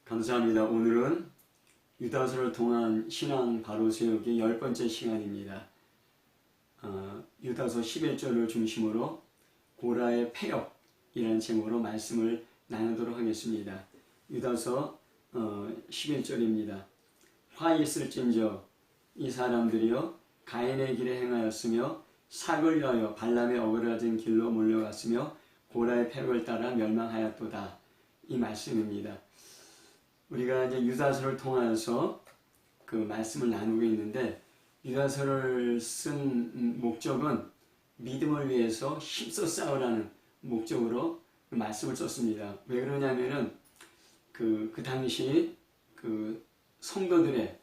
감사합니다. 오늘은 유다서를 통한 신앙 바로 세우기 10번째 시간입니다. 유다서 11절을 중심으로 고라의 패역이라는 제목으로 말씀을 나누도록 하겠습니다. 유다서 11절입니다. 화 있을진저 이 사람들이여 가인의 길에 행하였으며 삭을 위하여 발람의 어그러진 길로 몰려갔으며 고라의 패역을 따라 멸망하였도다. 이 말씀입니다. 우리가 이제 유다서를 통하여서 그 말씀을 나누고 있는데, 유다서를 쓴 목적은 믿음을 위해서 힘써 싸우라는 목적으로 그 말씀을 썼습니다. 왜 그러냐면은 그 당시 그 성도들의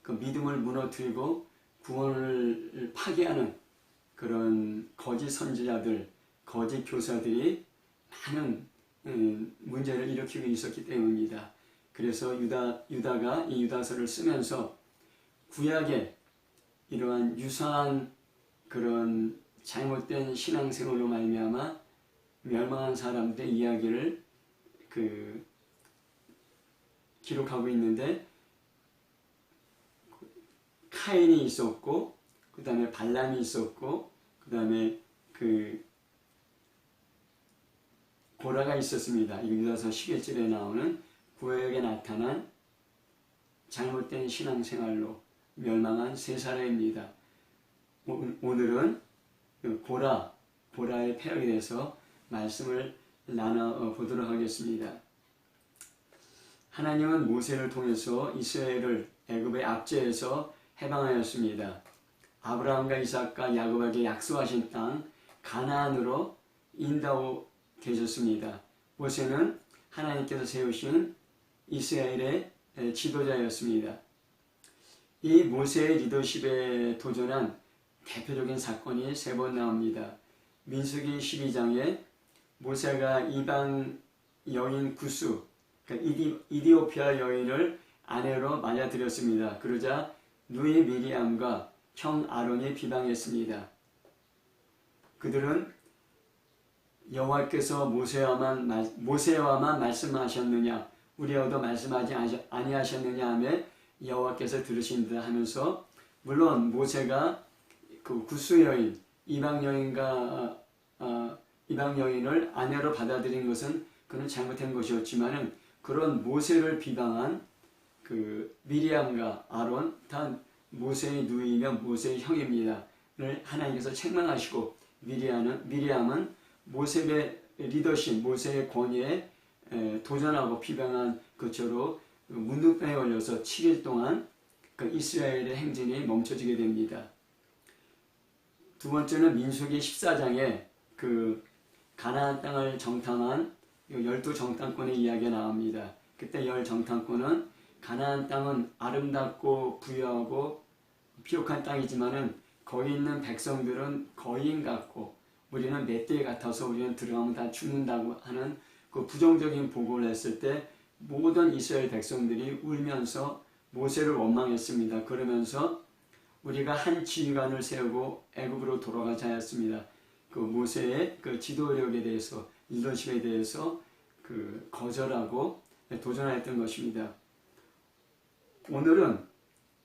그 믿음을 무너뜨리고 구원을 파괴하는 그런 거짓 선지자들, 거짓 교사들이 많은 문제를 일으키고 있었기 때문입니다. 그래서 유다가 이 유다서를 쓰면서 구약의 이러한 유사한 그런 잘못된 신앙생활로 말미암아 멸망한 사람들의 이야기를 기록하고 있는데, 카인이 있었고, 그 다음에 발람이 있었고, 그 다음에 고라가 있었습니다. 이 유다서 11절에 나오는 구약에 나타난 잘못된 신앙생활로 멸망한 세 사람입니다. 오늘은 고라의 패역에 대해서 말씀을 나눠보도록 하겠습니다. 하나님은 모세를 통해서 이스라엘을 애굽의 압제에서 해방하였습니다. 아브라함과 이삭과 야곱에게 약속하신 땅 가나안으로 인도하고 계셨습니다. 모세는 하나님께서 세우신 이스라엘의 지도자였습니다. 이 모세의 리더십에 도전한 대표적인 사건이 3번 나옵니다. 민수기 12장에 모세가 이방 여인 구스, 그러니까 이디오피아 여인을 아내로 맞아들였습니다. 그러자 누이 미리암과 형 아론이 비방했습니다. 그들은 여호와께서 모세와만 말씀하셨느냐, 우리와도 말씀하지 아니하셨느냐 하며 여호와께서 들으신다 하면서, 물론 모세가 그 구스 여인, 이방 여인을 아내로 받아들인 것은 그는 잘못한 것이었지만은, 그런 모세를 비방한 그 미리암과 아론, 다 모세의 누이며 모세의 형입니다. 를 하나님께서 책망하시고, 미리암은 모세의 리더십, 모세의 권위에 도전하고 비방한 것처럼 문둥병에 걸려서 7일 동안 그 이스라엘의 행진이 멈춰지게 됩니다. 두 번째는 민수기 14장에 그 가나안 땅을 정탐한 12정탐꾼의 이야기가 나옵니다. 그때 10정탐꾼은 가나안 땅은 아름답고 부유하고 비옥한 땅이지만은 거기 있는 백성들은 거인 같고 우리는 멧돼 같아서 우리는 들어가면 다 죽는다고 하는 그 부정적인 보고를 했을 때, 모든 이스라엘 백성들이 울면서 모세를 원망했습니다. 그러면서 우리가 한 지휘관을 세우고 애굽으로 돌아가자 했습니다. 그 모세의 그 지도력에 대해서, 리더십에 대해서 거절하고 도전했던 것입니다. 오늘은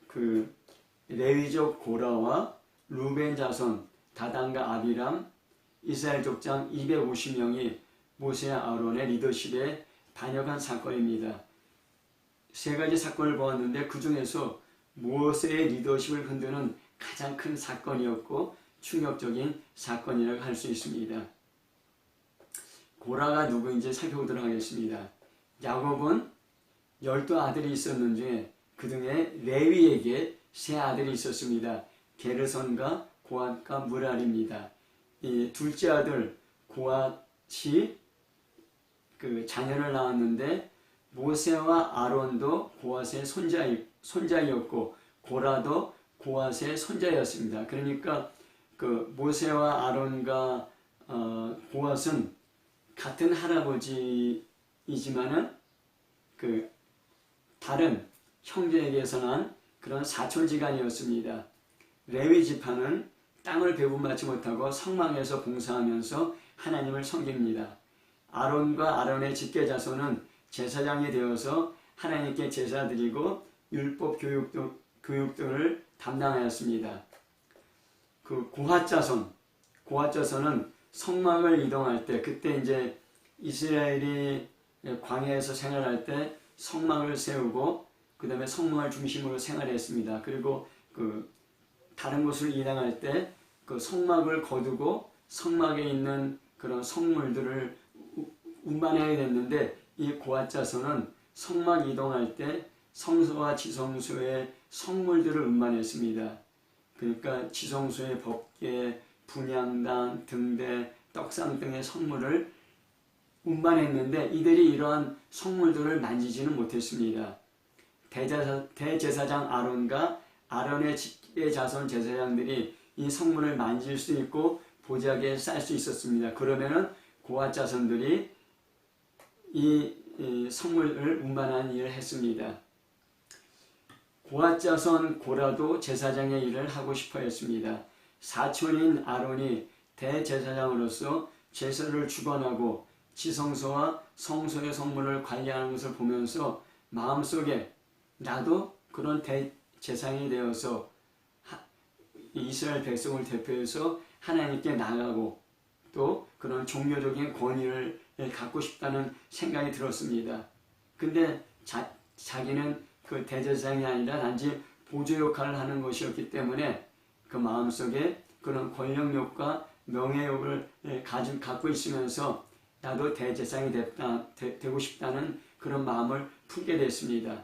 그 레위족 고라와 루벤 자손 다단과 아비람, 이스라엘 족장 250명이 모세와 아론의 리더십에 반역한 사건입니다. 3가지 사건을 보았는데, 그 중에서 모세의 리더십을 흔드는 가장 큰 사건이었고 충격적인 사건이라고 할 수 있습니다. 고라가 누구인지 살펴보도록 하겠습니다. 야곱은 12아들이 있었는 중에 그 중에 레위에게 3아들이 있었습니다. 게르손과 고앗과 무랄입니다. 이 둘째 아들 고앗이 그 자녀를 낳았는데, 모세와 아론도 고앗의 손자였고 고라도 고앗의 손자였습니다. 그러니까 그 모세와 아론과 고앗은 같은 할아버지이지만은 그 다른 형제에게서 난 그런 사촌지간이었습니다. 레위 지파는 땅을 배분받지 못하고 성망에서 봉사하면서 하나님을 섬깁니다. 아론과 아론의 직계자손은 제사장이 되어서 하나님께 제사 드리고 율법 교육들을 담당하였습니다. 그 고핫자손은 성막을 이동할 때, 그때 이제 이스라엘이 광야에서 생활할 때 성막을 세우고 그 다음에 성막을 중심으로 생활했습니다. 그리고 그 다른 곳을 이동할 때 그 성막을 거두고 성막에 있는 그런 성물들을 운반해야 됐는데, 이 고핫자손은 성막 이동할 때 성소와 지성소의 성물들을 운반했습니다. 그러니까 지성소의 법궤, 분향단, 등대, 떡상 등의 성물을 운반했는데 이들이 이러한 성물들을 만지지는 못했습니다. 대제사장 아론과 아론의 직계자손 제사장들이 이 성물을 만질 수 있고 보자기에 쌀 수 있었습니다. 그러면은 고핫 자손들이 이 성물을 운반하는 일을 했습니다. 고핫 자손 고라도 제사장의 일을 하고 싶어 했습니다. 사촌인 아론이 대제사장으로서 제사를 주관하고 지성소와 성소의 성물을 관리하는 것을 보면서 마음속에 나도 그런 대제사장이 되어서 이스라엘 백성을 대표해서 하나님께 나아가고 또 그런 종교적인 권위를 갖고 싶다는 생각이 들었습니다. 근데 자기는 그 대제사장이 아니라 단지 보조 역할을 하는 것이었기 때문에 그 마음속에 그런 권력욕과 명예욕을 갖고 있으면서 나도 대제사장이 되고 싶다는 그런 마음을 품게 됐습니다.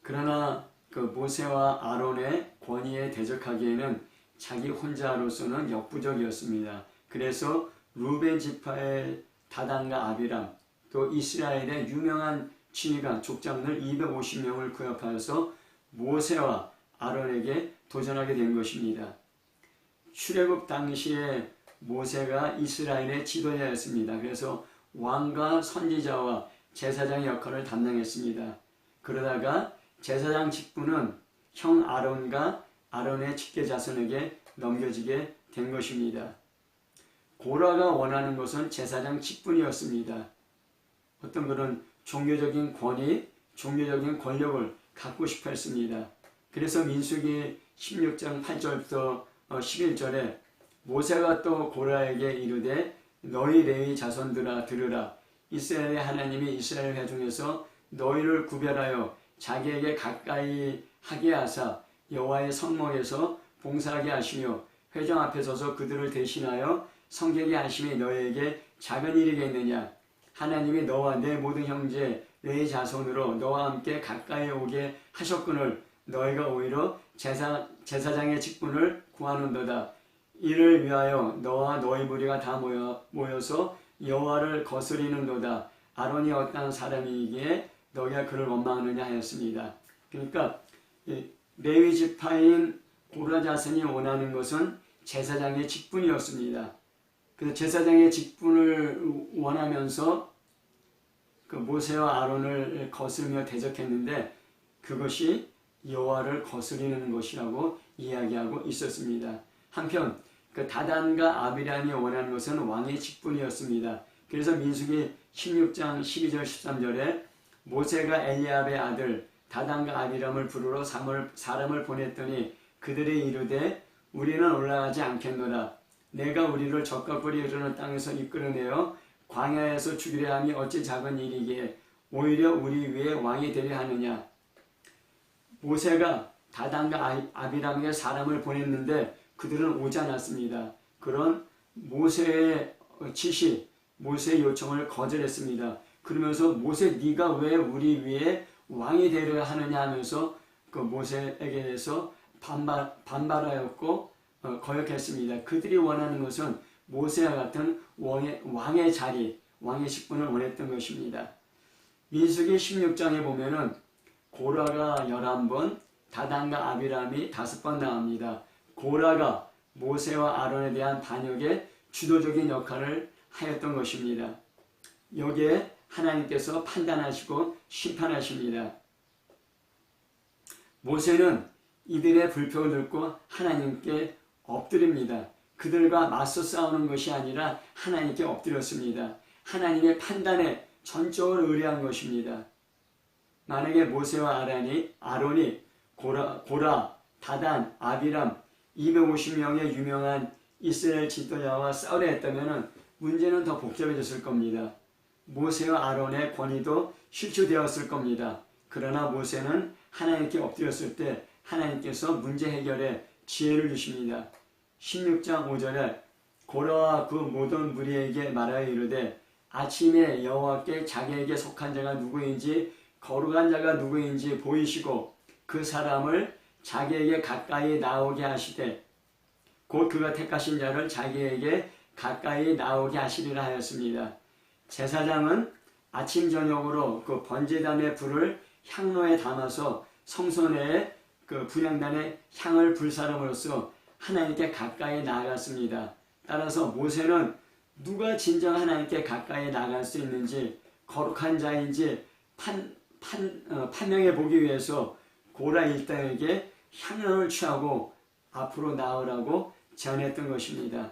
그러나 그 모세와 아론의 권위에 대적하기에는 자기 혼자로서는 역부족이었습니다. 그래서 루벤 지파의 다단과 아비람, 또 이스라엘의 유명한 지휘관 족장들 250명을 구협하여서 모세와 아론에게 도전하게 된 것입니다. 출애굽 당시에 모세가 이스라엘의 지도자였습니다. 그래서 왕과 선지자와 제사장의 역할을 담당했습니다. 그러다가 제사장 직분은 형 아론과 아론의 직계자손에게 넘겨지게 된 것입니다. 고라가 원하는 것은 제사장 직분이었습니다. 어떤 그런 종교적인 권위, 종교적인 권력을 갖고 싶어 했습니다. 그래서 민수기 16장 8절부터 11절에 모세가 또 고라에게 이르되 너희 레위 자손들아 들으라. 이스라엘의 하나님이 이스라엘 회중에서 너희를 구별하여 자기에게 가까이 하게 하사 여호와의 성막에서 봉사하게 하시며 회중 앞에 서서 그들을 대신하여 섬기게 하심이 너희에게 작은 일이겠느냐. 하나님이 너와 내 모든 형제 레위 자손으로 너와 함께 가까이 오게 하셨거늘 너희가 오히려 제사장의 직분을 구하는도다. 이를 위하여 너와 너희 무리가 다 모여서 여호와를 거스리는도다. 아론이 어떠한 사람이기에 너희가 그를 원망하느냐 하였습니다. 그러니까 레위 지파인 고라 자손이 원하는 것은 제사장의 직분이었습니다. 그래서 제사장의 직분을 원하면서 그 모세와 아론을 거스르며 대적했는데 그것이 여호와를 거스리는 것이라고 이야기하고 있었습니다. 한편 그 다단과 아비람이 원하는 것은 왕의 직분이었습니다. 그래서 민수기 16장 12절 13절에 모세가 엘리압의 아들 다단과 아비람을 부르러 사람을 보냈더니 그들이 이르되 우리는 올라가지 않겠노라. 내가 우리를 적과 꿀이 흐르는 땅에서 이끌어내어 광야에서 죽이려 함이 어찌 작은 일이기에 오히려 우리 위에 왕이 되려 하느냐. 모세가 다단과 아비람에게 사람을 보냈는데 그들은 오지 않았습니다. 그런 모세의 지시, 모세의 요청을 거절했습니다. 그러면서 모세 네가 왜 우리 위에 왕이 되려 하느냐 하면서 그 모세에게 대해서 반발하였고 거역했습니다. 그들이 원하는 것은 모세와 같은 왕의 자리, 왕의 직분을 원했던 것입니다. 민수기 16장에 보면은 고라가 11번, 다단과 아비람이 5번 나옵니다. 고라가 모세와 아론에 대한 반역의 주도적인 역할을 하였던 것입니다. 여기에 하나님께서 판단하시고 심판하십니다. 모세는 이들의 불평을 듣고 하나님께 엎드립니다. 그들과 맞서 싸우는 것이 아니라 하나님께 엎드렸습니다. 하나님의 판단에 전적으로 의뢰한 것입니다. 만약에 모세와 아론이 고라, 다단, 아비람 250명의 유명한 이스라엘 지도자와 싸우려 했다면 문제는 더 복잡해졌을 겁니다. 모세와 아론의 권위도 실추되었을 겁니다. 그러나 모세는 하나님께 엎드렸을 때 하나님께서 문제 해결에 지혜를 주십니다. 16장 5절에 고라와 그 모든 무리에게 말하여 이르되 아침에 여호와께 자기에게 속한 자가 누구인지 거룩한 자가 누구인지 보이시고 그 사람을 자기에게 가까이 나오게 하시되 곧 그가 택하신 자를 자기에게 가까이 나오게 하시리라 하였습니다. 제사장은 아침 저녁으로 그 번제단의 불을 향로에 담아서 성소 내에 그 분향단에 향을 불사름으로써 하나님께 가까이 나아갔습니다. 따라서 모세는 누가 진정 하나님께 가까이 나갈 수 있는지 거룩한 자인지 판명해 보기 위해서 고라 일당에게 향로를 취하고 앞으로 나오라고 전했던 것입니다.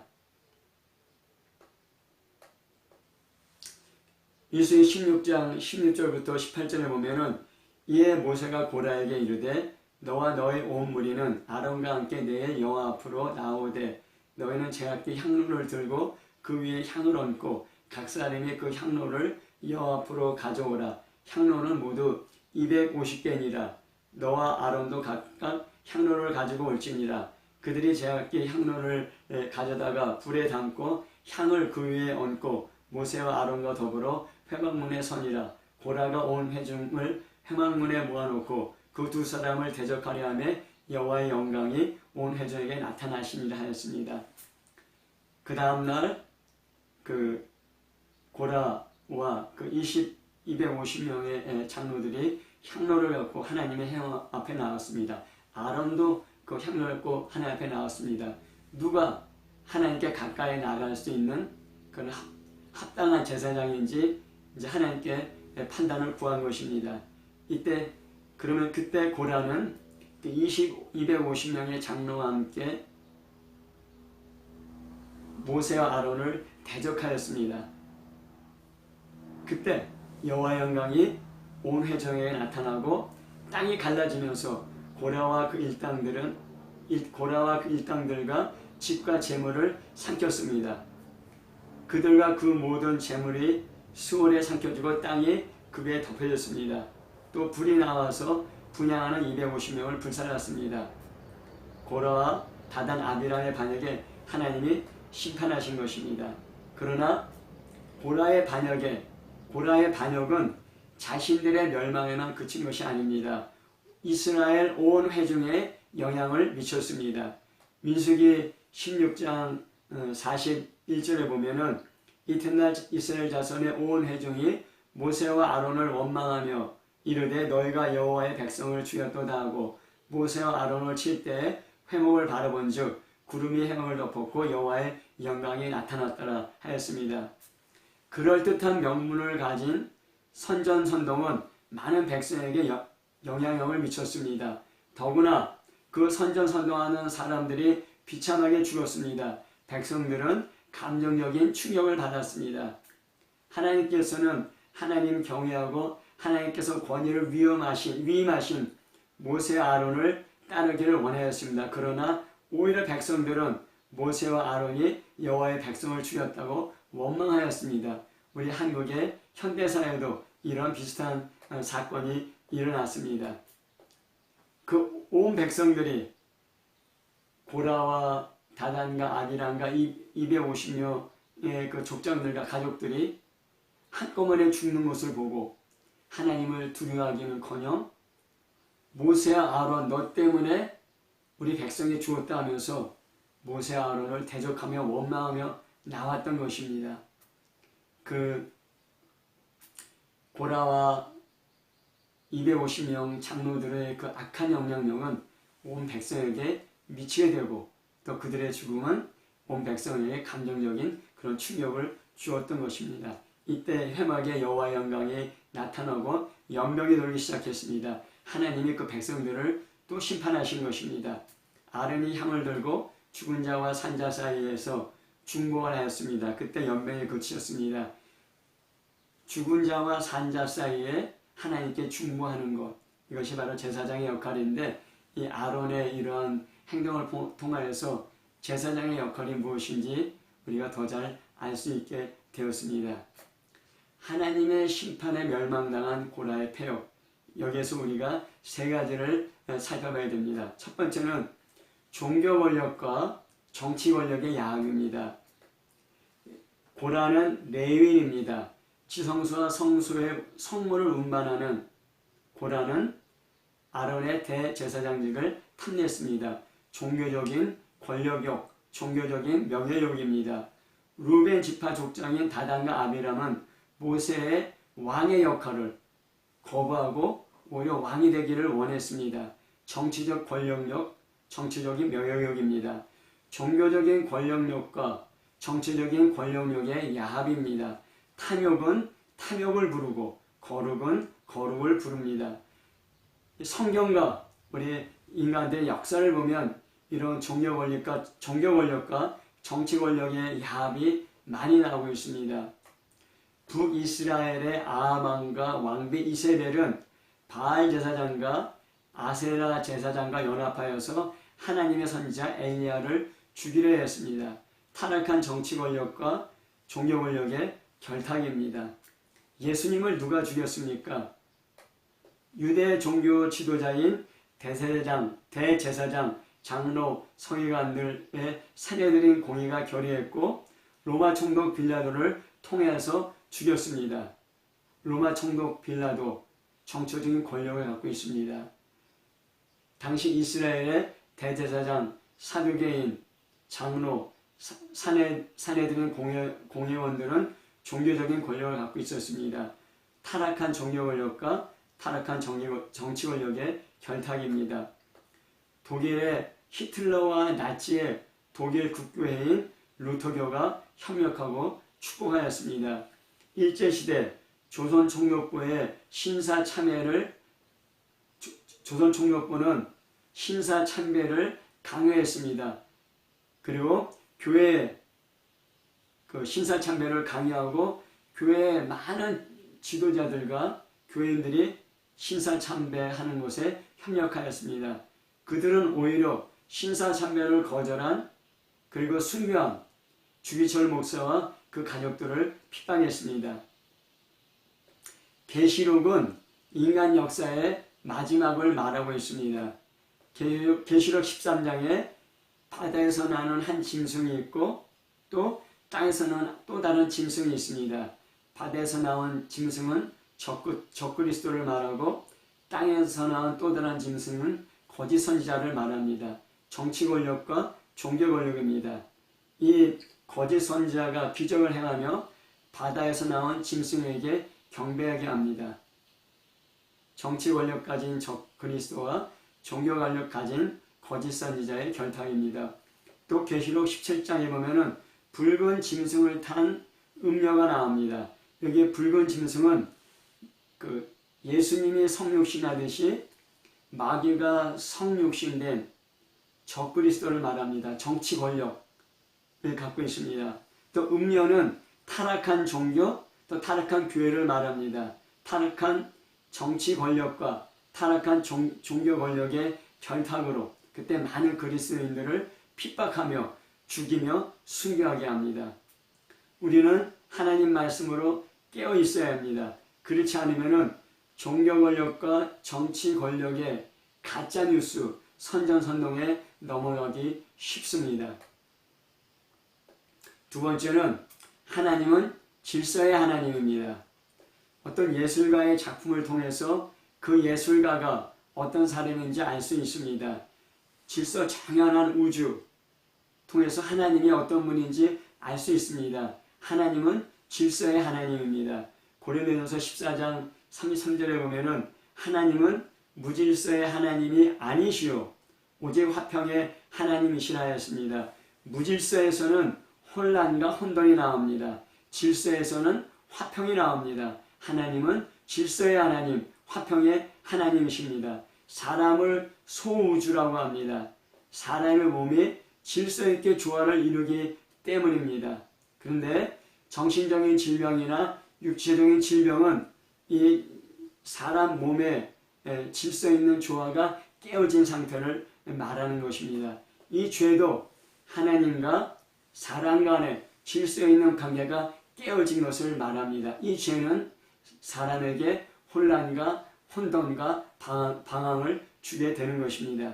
이수의 16장 16절부터 18절에 보면은 이에 모세가 고라에게 이르되 너와 너의 온 무리는 아론과 함께 내일 여호와 앞으로 나오되 너희는 제각기 향로를 들고 그 위에 향을 얹고 각 사람이 그 향로를 여호와 앞으로 가져오라. 향로는 모두 250개니라. 너와 아론도 각각 향로를 가지고 올지니라. 그들이 제각기 향로를 가져다가 불에 담고 향을 그 위에 얹고 모세와 아론과 더불어 회막문에 서니라. 고라가 온 회중을 회막문에 모아놓고 그 두 사람을 대적하려 하며 여호와의 영광이 온 회중에게 나타나시니라 하였습니다. 그 다음날 그 고라와 그 250명의 장로들이 향로를 갖고 하나님의 형 앞에 나왔습니다. 아론도 그 향로를 갖고 하나님 앞에 나왔습니다. 누가 하나님께 가까이 나갈 수 있는 그런 합당한 제사장인지 이제 하나님께 판단을 구한 것입니다. 그러면 그때 고라는 250명의 장로와 함께 모세와 아론을 대적하였습니다. 그때 여호와의 영광이 온 회중에게 나타나고 땅이 갈라지면서 고라와 그 일당들과 집과 재물을 삼켰습니다. 그들과 그 모든 재물이 수월에 삼켜지고 땅이 그 위에 덮여졌습니다. 또 불이 나와서 분향하는 250명을 불살랐습니다. 고라와 다단 아비람의 반역에 하나님이 심판하신 것입니다. 그러나 고라의 반역은 자신들의 멸망에만 그친 것이 아닙니다. 이스라엘 온 회중에 영향을 미쳤습니다. 민수기 16장 41절에 보면은 이튿날 이스라엘 자손의 온 회중이 모세와 아론을 원망하며 이르되 너희가 여호와의 백성을 죽였도다 하고 모세와 아론을 칠 때에 회목을 바라본즉 구름이 해막을 덮었고 여호와의 영광이 나타났더라 하였습니다. 그럴듯한 명분을 가진 선전선동은 많은 백성에게 영향력을 미쳤습니다. 더구나 그 선전선동하는 사람들이 비참하게 죽었습니다. 백성들은 감정적인 충격을 받았습니다. 하나님께서는 하나님 경외하고 하나님께서 권위를 위임하신 모세와 아론을 따르기를 원하였습니다. 그러나 오히려 백성들은 모세와 아론이 여호와의 백성을 죽였다고 원망하였습니다. 우리 한국의 현대사에도 이런 비슷한 사건이 일어났습니다. 그 온 백성들이 고라와 다단과 아비람과 250명의 그 족장들과 가족들이 한꺼번에 죽는 것을 보고 하나님을 두려워하기는커녕 모세와 아론 너 때문에 우리 백성이 죽었다 하면서 모세와 아론을 대적하며 원망하며 나왔던 것입니다. 그 고라와 250명 장로들의 그 악한 영향력은 온 백성에게 미치게 되고 또 그들의 죽음은 온 백성에게 감정적인 그런 충격을 주었던 것입니다. 이때 회막에 여호와의 영광이 나타나고 연병이 돌기 시작했습니다. 하나님이 그 백성들을 또 심판하신 것입니다. 아론이 향을 들고 죽은 자와 산 자 사이에서 중보를 하였습니다. 그때 연병이 그치었습니다. 죽은 자와 산 자 사이에 하나님께 중보하는 것, 이것이 바로 제사장의 역할인데, 이 아론의 이러한 행동을 통하여서 제사장의 역할이 무엇인지 우리가 더 잘 알 수 있게 되었습니다. 하나님의 심판에 멸망당한 고라의 폐역, 여기에서 우리가 세 가지를 살펴봐야 됩니다. 첫 번째는 종교 권력과 정치 권력의 야합입니다. 고라는 레위인입니다. 지성소와 성소의 성물을 운반하는 고라는 아론의 대제사장직을 탐냈습니다. 종교적인 권력욕, 종교적인 명예욕입니다. 루벤 지파 족장인 다단과 아비람은 모세의 왕의 역할을 거부하고 오히려 왕이 되기를 원했습니다. 정치적 권력욕, 정치적인 명예욕입니다. 종교적인 권력욕과 정치적인 권력욕의 야합입니다. 탐욕은 탐욕을 부르고 거룩은 거룩을 부릅니다. 성경과 우리 인간들의 역사를 보면 이런 종교 권력과 정치 권력의 야합이 많이 나오고 있습니다. 북이스라엘의 아하만과 왕비 이세벨은 바알 제사장과 아세라 제사장과 연합하여서 하나님의 선지자 엘리야를 죽이려 했습니다. 타락한 정치 권력과 종교 권력의 결탁입니다. 예수님을 누가 죽였습니까? 유대 종교 지도자인 대제사장, 장로, 서기관들의 사내들인 공의가 결의했고 로마 총독 빌라도를 통해서 죽였습니다. 로마 총독 빌라도 정치적인 권력을 갖고 있습니다. 당시 이스라엘의 대제사장, 사두개인, 장로, 사내들인 공회원들은 종교적인 권력을 갖고 있었습니다. 타락한 종교 권력과 타락한 정치 권력의 결탁입니다. 독일의 히틀러와 나치의 독일 국교회인 루터교가 협력하고 축복하였습니다. 일제시대 조선총독부는 신사 참배를 강요했습니다. 그리고 교회의 신사 참배를 강요하고 교회의 많은 지도자들과 교인들이 신사 참배하는 것에 협력하였습니다. 그들은 오히려 신사 참배를 거절한 그리고 순교한 주기철 목사와 그 가족들을 핍박했습니다. 계시록은 인간 역사의 마지막을 말하고 있습니다. 계시록 13장에 바다에서 나는 한 짐승이 있고 또 땅에서는 또 다른 짐승이 있습니다. 바다에서 나온 짐승은 적그리스도를 말하고 땅에서 나온 또 다른 짐승은 거짓 선지자를 말합니다. 정치 권력과 종교 권력입니다. 이 거짓 선지자가 기적을 행하며 바다에서 나온 짐승에게 경배하게 합니다. 정치 권력 가진 적그리스도와 종교 권력 가진 거짓 선지자의 결탁입니다. 또 계시록 17장에 보면은 붉은 짐승을 탄 음녀가 나옵니다. 여기 붉은 짐승은 예수님이 성육신하듯이 마귀가 성육신된 적그리스도를 말합니다. 정치 권력을 갖고 있습니다. 또 음녀는 타락한 종교, 또 타락한 교회를 말합니다. 타락한 정치 권력과 타락한 종교 권력의 결탁으로 그때 많은 그리스도인들을 핍박하며 죽이며 순교하게 합니다. 우리는 하나님 말씀으로 깨어 있어야 합니다. 그렇지 않으면은 종교 권력과 정치 권력의 가짜 뉴스, 선전선동에 넘어가기 쉽습니다. 두 번째는 하나님은 질서의 하나님입니다. 어떤 예술가의 작품을 통해서 그 예술가가 어떤 사람인지 알 수 있습니다. 질서 정연한 우주 통해서 하나님이 어떤 분인지 알 수 있습니다. 하나님은 질서의 하나님입니다. 고린도전서 14장 33절에 보면은 하나님은 무질서의 하나님이 아니시오 오직 화평의 하나님이시라 하였습니다. 무질서에서는 혼란과 혼돈이 나옵니다. 질서에서는 화평이 나옵니다. 하나님은 질서의 하나님, 화평의 하나님이십니다. 사람을 소우주라고 합니다. 사람의 몸이 질서 있게 조화를 이루기 때문입니다. 그런데 정신적인 질병이나 육체적인 질병은 이 사람 몸에 질서 있는 조화가 깨어진 상태를 말하는 것입니다. 이 죄도 하나님과 사람 간의 질서 있는 관계가 깨어진 것을 말합니다. 이 죄는 사람에게 혼란과 혼돈과 방황을 주게 되는 것입니다.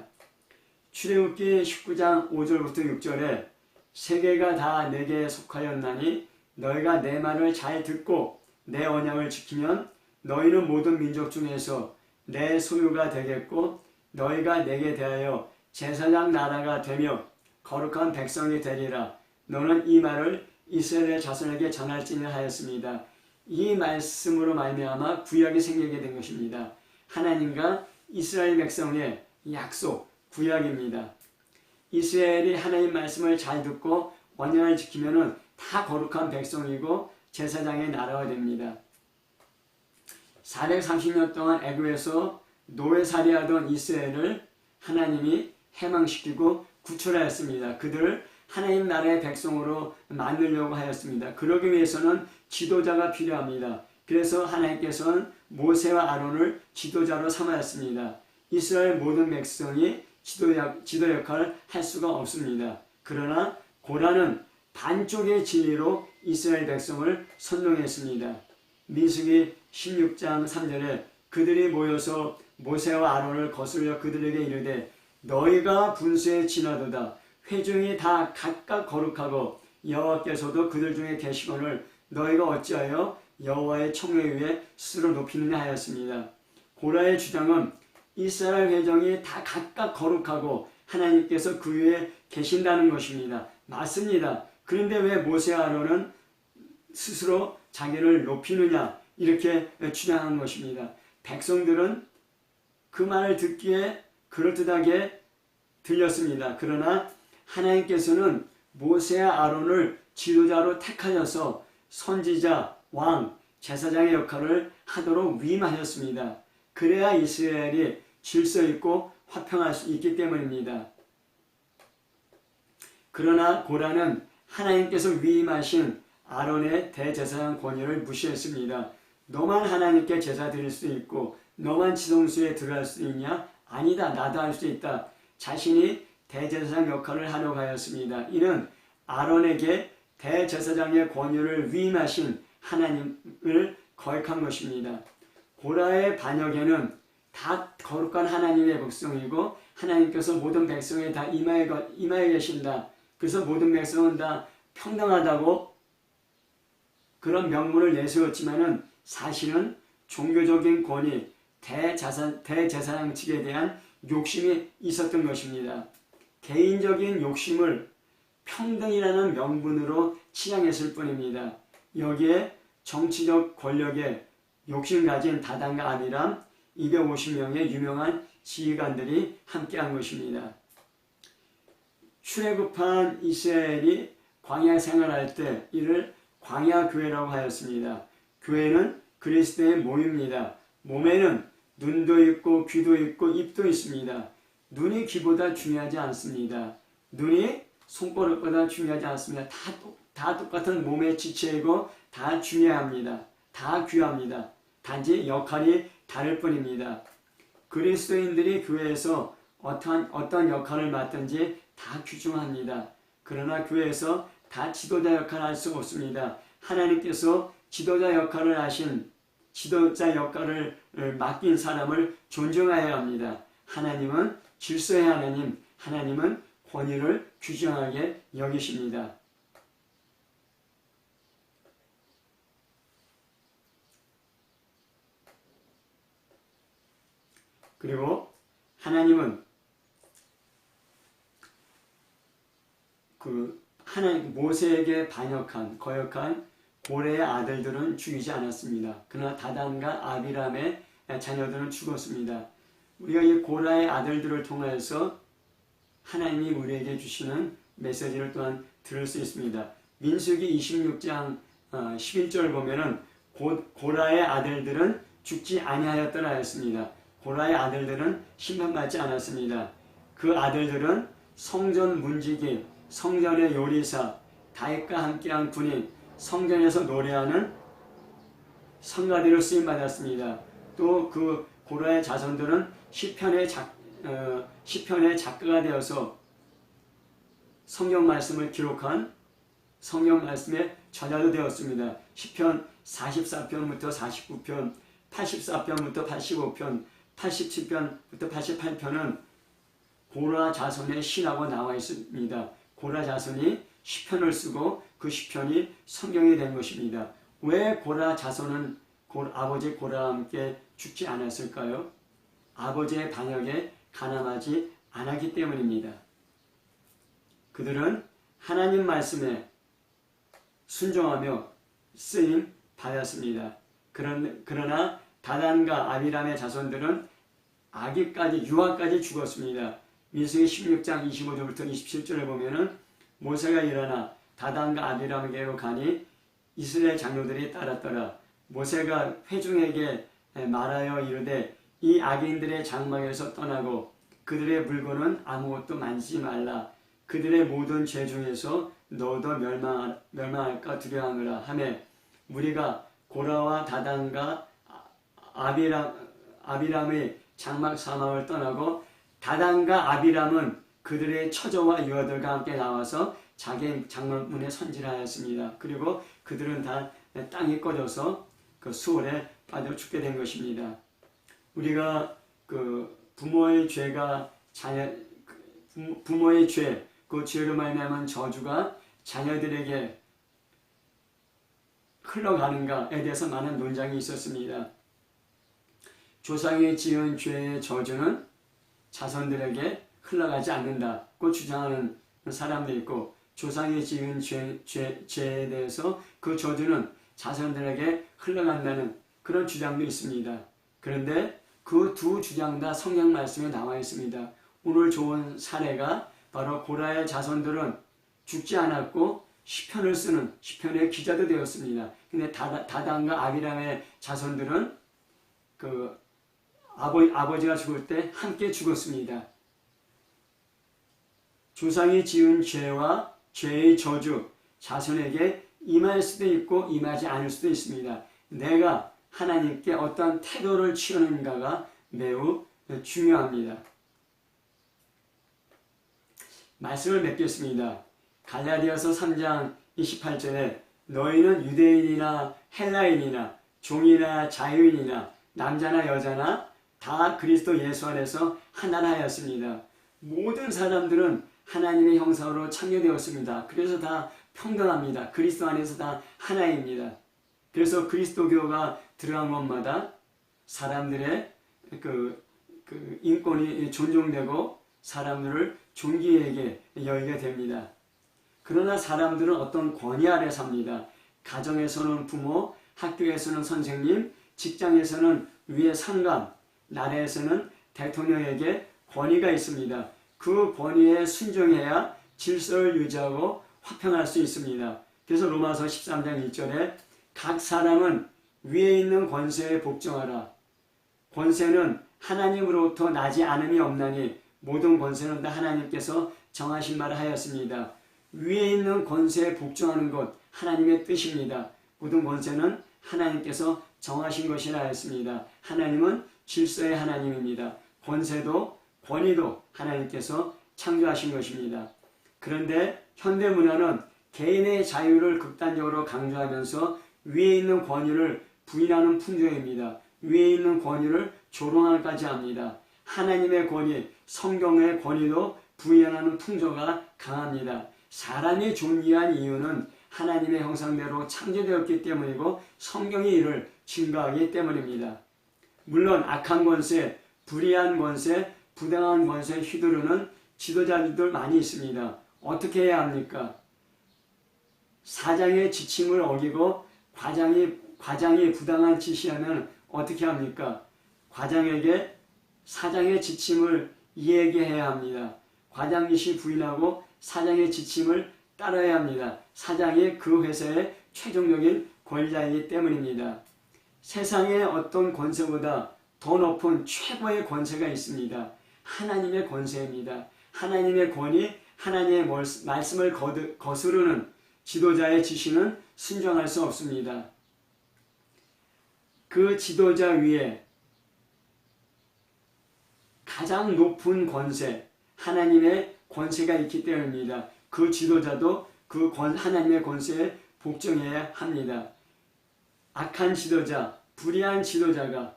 출애굽기 19장 5절부터 6절에 세계가 다 내게 속하였나니 너희가 내 말을 잘 듣고 내 언약을 지키면 너희는 모든 민족 중에서 내 소유가 되겠고 너희가 내게 대하여 제사장 나라가 되며 거룩한 백성이 되리라. 너는 이 말을 이스라엘 자손에게 전할지니 하였습니다. 이 말씀으로 말미암아 구약이 생기게 된 것입니다. 하나님과 이스라엘 백성의 약속, 구약입니다. 이스라엘이 하나님 말씀을 잘 듣고 언약을 지키면 다 거룩한 백성이고 제사장의 나라가 됩니다. 430년 동안 애굽에서 노예살이하던 이스라엘을 하나님이 해방시키고 구출하였습니다. 그들을 하나님 나라의 백성으로 만들려고 하였습니다. 그러기 위해서는 지도자가 필요합니다. 그래서 하나님께서는 모세와 아론을 지도자로 삼았습니다. 이스라엘 모든 백성이 지도 역할을 할 수가 없습니다. 그러나 고라는 반쪽의 진리로 이스라엘 백성을 선동했습니다. 민수기 16장 3절에 그들이 모여서 모세와 아론을 거슬려 그들에게 이르되 너희가 분수에 지나도다. 회중이 다 각각 거룩하고 여호와께서도 그들 중에 계시거늘 너희가 어찌하여 여호와의 청회 위에 스스로 높이느냐 하였습니다. 고라의 주장은 이스라엘 회중이 다 각각 거룩하고 하나님께서 그 위에 계신다는 것입니다. 맞습니다. 그런데 왜 모세와 아론은 스스로 자기를 높이느냐 이렇게 주장한 것입니다. 백성들은 그 말을 듣기에 그럴듯하게 들렸습니다. 그러나 하나님께서는 모세와 아론을 지도자로 택하셔서 선지자, 왕, 제사장의 역할을 하도록 위임하셨습니다. 그래야 이스라엘이 질서 있고 화평할 수 있기 때문입니다. 그러나 고라는 하나님께서 위임하신 아론의 대제사장 권위를 무시했습니다. 너만 하나님께 제사 드릴 수 있고 너만 지성소에 들어갈 수 있냐? 아니다. 나도 할 수 있다. 자신이 대제사장 역할을 하려고 하였습니다. 이는 아론에게 대제사장의 권위를 위임하신 하나님을 거역한 것입니다. 고라의 반역에는 다 거룩한 하나님의 백성이고 하나님께서 모든 백성에 다 임하여 계신다. 그래서 모든 백성은 다 평등하다고 그런 명문을 내세웠지만은 사실은 종교적인 권위, 대제사장 측에 대한 욕심이 있었던 것입니다. 개인적인 욕심을 평등이라는 명분으로 치장했을 뿐입니다. 여기에 정치적 권력에 욕심 가진 다단과 아비람 250명의 유명한 지휘관들이 함께한 것입니다. 출애굽한 이스라엘이 광야 생활할 때 이를 광야 교회라고 하였습니다. 교회는 그리스도의 몸입니다. 몸에는 눈도 있고 귀도 있고 입도 있습니다. 눈이 귀보다 중요하지 않습니다. 눈이 손가락보다 중요하지 않습니다. 다 똑같은 몸의 지체이고 다 중요합니다. 다 귀합니다. 단지 역할이 다를 뿐입니다. 그리스도인들이 교회에서 어떤 역할을 맡든지 다 귀중합니다. 그러나 교회에서 다 지도자 역할을 할 수 없습니다. 하나님께서 지도자 역할을 맡긴 사람을 존중해야 합니다. 하나님은 질서의 하나님, 하나님은 권위를 규정하게 여기십니다. 그리고 하나님은 모세에게 거역한 고레의 아들들은 죽이지 않았습니다. 그러나 다단과 아비람의 자녀들은 죽었습니다. 우리가 이 고라의 아들들을 통해서 하나님이 우리에게 주시는 메시지를 또한 들을 수 있습니다. 민수기 26장 11절 보면은 고라의 아들들은 죽지 아니하였더라 하였습니다. 고라의 아들들은 심판받지 않았습니다. 그 아들들은 성전 문지기, 성전의 요리사, 다윗과 함께한 군인, 성전에서 노래하는 성가대로 쓰임 받았습니다. 또 그 고라의 자손들은 시편의 작가가 되어서 성경 말씀을 기록한 성경 말씀의 저자도 되었습니다. 시편 44편부터 49편, 84편부터 85편, 87편부터 88편은 고라 자손의 시라고 나와 있습니다. 고라 자손이 시편을 쓰고 그 시편이 성경이 된 것입니다. 왜 고라 자손은 아버지 고라와 함께 죽지 않았을까요? 아버지의 반역에 가늠하지 않았기 때문입니다. 그들은 하나님 말씀에 순종하며 쓰임 받았습니다. 그러나 다단과 아비람의 자손들은 유아까지 죽었습니다. 민수기 16장 25절부터 27절을 보면은 모세가 일어나 다단과 아비람에게로 가니 이스라엘 장로들이 따랐더라. 모세가 회중에게 말하여 이르되 이 악인들의 장막에서 떠나고 그들의 물건은 아무것도 만지지 말라. 그들의 모든 죄 중에서 너도 멸망할까 두려워하노라 하며 무리가 고라와 다단과 아비람의 장막 사막을 떠나고 다단과 아비람은 그들의 처조와 유아들과 함께 나와서 자기 장막문에 선질하였습니다. 그리고 그들은 다 땅이 꺼져서 그 수월에 빠져 죽게 된 것입니다. 우리가 그 부모의 죄, 그 죄로 말미암은 저주가 자녀들에게 흘러가는가에 대해서 많은 논쟁이 있었습니다. 조상이 지은 죄의 저주는 자손들에게 흘러가지 않는다고 주장하는 사람도 있고, 조상이 지은 죄에 대해서 그 저주는 자손들에게 흘러간다는 그런 주장도 있습니다. 그런데 그 두 주장 다 성경 말씀에 나와 있습니다. 오늘 좋은 사례가 바로 고라의 자손들은 죽지 않았고 시편을 쓰는 시편의 기자도 되었습니다. 근데 다단과 아비람의 자손들은 그 아버지가 죽을 때 함께 죽었습니다. 조상이 지은 죄와 죄의 저주, 자손에게 임할 수도 있고 임하지 않을 수도 있습니다. 내가 하나님께 어떠한 태도를 취하는가가 매우 중요합니다. 말씀을 맺겠습니다. 갈라디아서 3장 28절에 너희는 유대인이나 헬라인이나 종이나 자유인이나 남자나 여자나 다 그리스도 예수 안에서 하나라 하였습니다. 모든 사람들은 하나님의 형상으로 창조되었습니다. 그래서 다 평등합니다. 그리스도 안에서 다 하나입니다. 그래서 그리스도교가 들어간 곳마다 사람들의 그 인권이 존중되고 사람들을 존귀에게 여기게 됩니다. 그러나 사람들은 어떤 권위 아래 삽니다. 가정에서는 부모, 학교에서는 선생님, 직장에서는 위의 상관, 나라에서는 대통령에게 권위가 있습니다. 그 권위에 순종해야 질서를 유지하고 화평할 수 있습니다. 그래서 로마서 13장 1절에 각 사람은 위에 있는 권세에 복종하라. 권세는 하나님으로부터 나지 않음이 없나니 모든 권세는 다 하나님께서 정하신 바를 하였습니다. 위에 있는 권세에 복종하는 것 하나님의 뜻입니다. 모든 권세는 하나님께서 정하신 것이라 했습니다. 하나님은 질서의 하나님입니다. 권세도 권위도 하나님께서 창조하신 것입니다. 그런데 현대문화는 개인의 자유를 극단적으로 강조하면서 위에 있는 권위를 부인하는 풍조입니다. 위에 있는 권위를 조롱하기까지 합니다. 하나님의 권위, 성경의 권위도 부인하는 풍조가 강합니다. 사람이 존귀한 이유는 하나님의 형상대로 창조되었기 때문이고 성경이 이를 증거하기 때문입니다. 물론 악한 권세, 불의한 권세, 부당한 권세에 휘두르는 지도자들도 많이 있습니다. 어떻게 해야 합니까? 사장의 지침을 어기고 과장이 부당한 지시하면 어떻게 합니까? 과장에게 사장의 지침을 이야기해야 합니다. 과장이시 부인하고 사장의 지침을 따라야 합니다. 사장이 그 회사의 최종적인 권리자이기 때문입니다. 세상에 어떤 권세보다 더 높은 최고의 권세가 있습니다. 하나님의 권세입니다. 하나님의 권위, 하나님의 말씀을 거스르는 지도자의 지시는 순종할 수 없습니다. 그 지도자 위에 가장 높은 권세, 하나님의 권세가 있기 때문입니다. 그 지도자도 그 하나님의 권세에 복종해야 합니다. 악한 지도자, 불의한 지도자가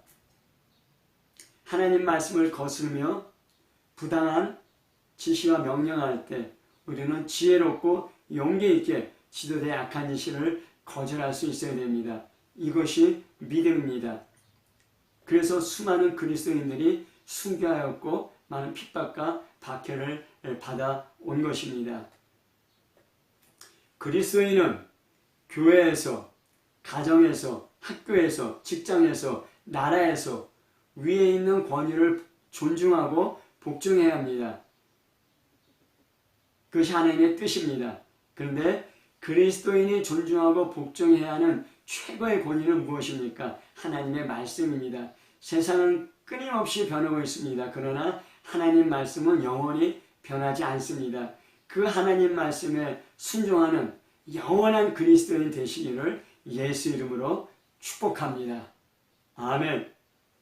하나님 말씀을 거스르며 부당한 지시와 명령할 때 우리는 지혜롭고 용기 있게 지도자의 악한 지시를 거절할 수 있어야 됩니다. 이것이 믿음입니다. 그래서 수많은 그리스도인들이 순교하였고 많은 핍박과 박해를 받아온 것입니다. 그리스도인은 교회에서, 가정에서, 학교에서, 직장에서, 나라에서 위에 있는 권위를 존중하고 복종해야 합니다. 그것이 하나님의 뜻입니다. 그런데 그리스도인이 존중하고 복종해야 하는 최고의 권위는 무엇입니까? 하나님의 말씀입니다. 세상은 끊임없이 변하고 있습니다. 그러나 하나님 말씀은 영원히 변하지 않습니다. 그 하나님 말씀에 순종하는 영원한 그리스도인 되시기를 예수 이름으로 축복합니다. 아멘.